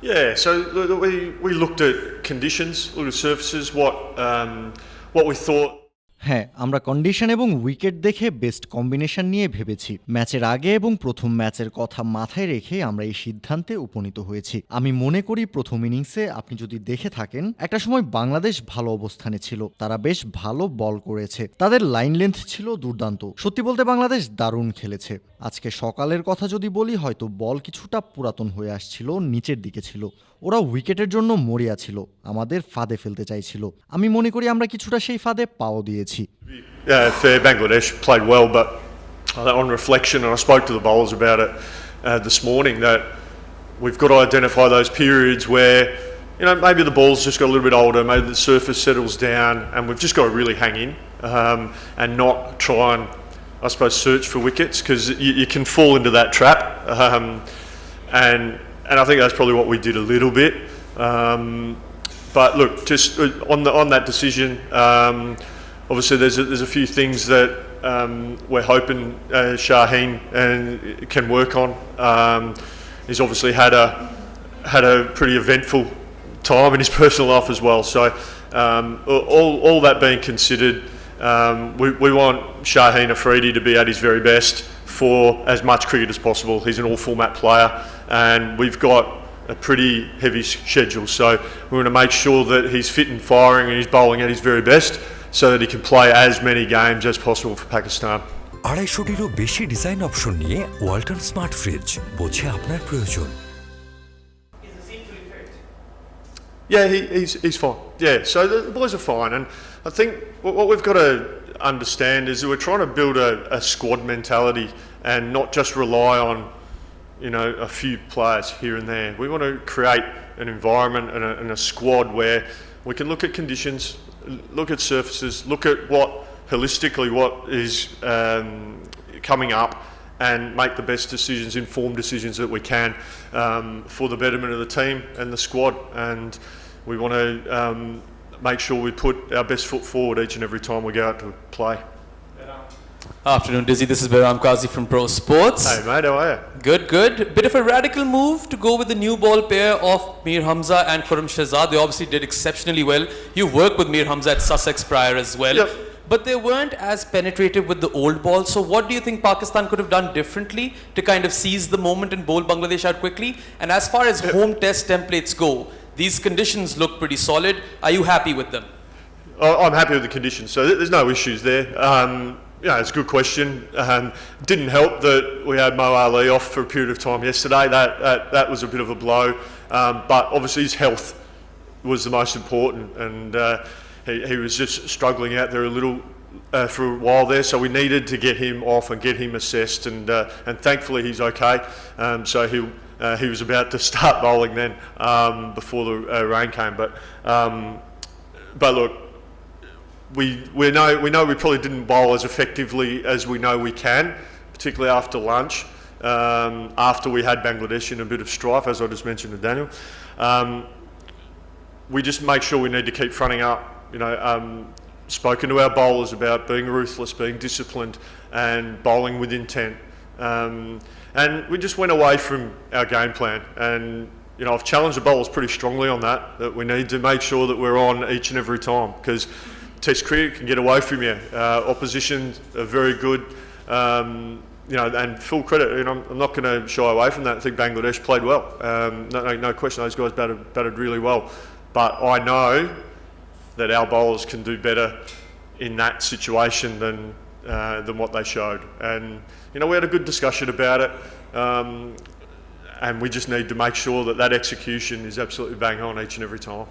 Yeah, so we looked at conditions, looked at surfaces, what we thought. হ্যাঁ, আমরা condition এবং wicket দেখে best combination নিয়ে ভেবেছি। ম্যাচের আগে এবং প্রথম ম্যাচের কথা মাথায় রেখে আমরা এই সিদ্ধান্তে উপনীত হয়েছি। আমি মনে করি প্রথম ইনিংসে আপনি যদি দেখে থাকেন, একটা সময় বাংলাদেশ ভালো অবস্থানে ছিল, তারা বেশ ভালো বল করেছে, তাদের লাইন লেন্থ ছিল দুর্দান্ত। সত্যি বলতে বাংলাদেশ দারুণ খেলেছে। আজকে সকালের কথা যদি বলি, হয়তো বল কিছুটা পুরাতন হয়ে আসছিল, নিচের দিকে ছিল। ওরা উইকেটের জন্য মরিয়া ছিল, আমাদের ফাঁদে ফেলতে চাইছিল। আমি মনে করি আমরা কিছুটা সেই ফাঁদে পাও দিয়েছি। Fair, Bangladesh played well, but on reflection, and I spoke to the bowlers about it this morning, that we've got to identify those periods where, you know, maybe the ball's just got a little bit older, maybe the surface settles down, and we've just got to really hang in and not try and, I suppose, search for wickets, because you can fall into that trap. And I think that's probably what we did a little bit. But look, just on that decision, obviously there's a few things that we're hoping Shaheen can work on. He's obviously had a pretty eventful time in his personal life as well. So all that being considered, we want Shaheen Afridi to be at his very best for as much cricket as possible. He's an all-format player, and we've got a pretty heavy schedule. So we want to make sure that he's fit and firing and he's bowling at his very best, so that he can play as many games as possible for Pakistan. 250-টিরও বেশি design option নিয়ে Walton smart fridge, বোঝে আপনার প্রয়োজন। Yeah, he's fine. Yeah, so the boys are fine, and I think what we've got to understand is that we're trying to build a squad mentality and not just rely on, you know, a few players here and there. We want to create an environment and a squad where we can look at conditions, look at surfaces, look at holistically what is coming up, and make the best decisions, informed decisions that we can for the betterment of the team and the squad. And we want to make sure we put our best foot forward each and every time we go out to play. Afternoon, Dizzy. This is Behram Qazi from Pro Sports. Hey mate, how are you? Good, good. Bit of a radical move to go with the new ball pair of Mir Hamza and Khurram Shahzad. They obviously did exceptionally well. You worked with Mir Hamza at Sussex prior as well. Yep. But they weren't as penetrative with the old ball. So what do you think Pakistan could have done differently to kind of seize the moment and bowl Bangladesh out quickly? And as far as home test templates go, these conditions look pretty solid. Are you happy with them? I'm happy with the conditions, so there's no issues there. Yeah, it's a good question. Didn't help that we had Mo Ali off for a period of time yesterday. That was a bit of a blow. But obviously his health was the most important, and he was just struggling out there a little for a while there. So we needed to get him off and get him assessed, and thankfully he's okay. So he was about to start bowling then before the rain came. But look, we know we probably didn't bowl as effectively as we know we can, particularly after lunch, after we had Bangladesh in a bit of strife, as I just mentioned to Daniel. We just make sure we need to keep fronting up. You know, spoken to our bowlers about being ruthless, being disciplined, and bowling with intent. And we just went away from our game plan. And you know, I've challenged the bowlers pretty strongly on that we need to make sure that we're on each and every time, because Test cricket can get away from you. Opposition are very good, you know, and full credit. You know, I'm not going to shy away from that. I think Bangladesh played well. No question, those guys batted really well. But I know that our bowlers can do better in that situation than what they showed. And you know, we had a good discussion about it, and we just need to make sure that execution is absolutely bang on each and every time.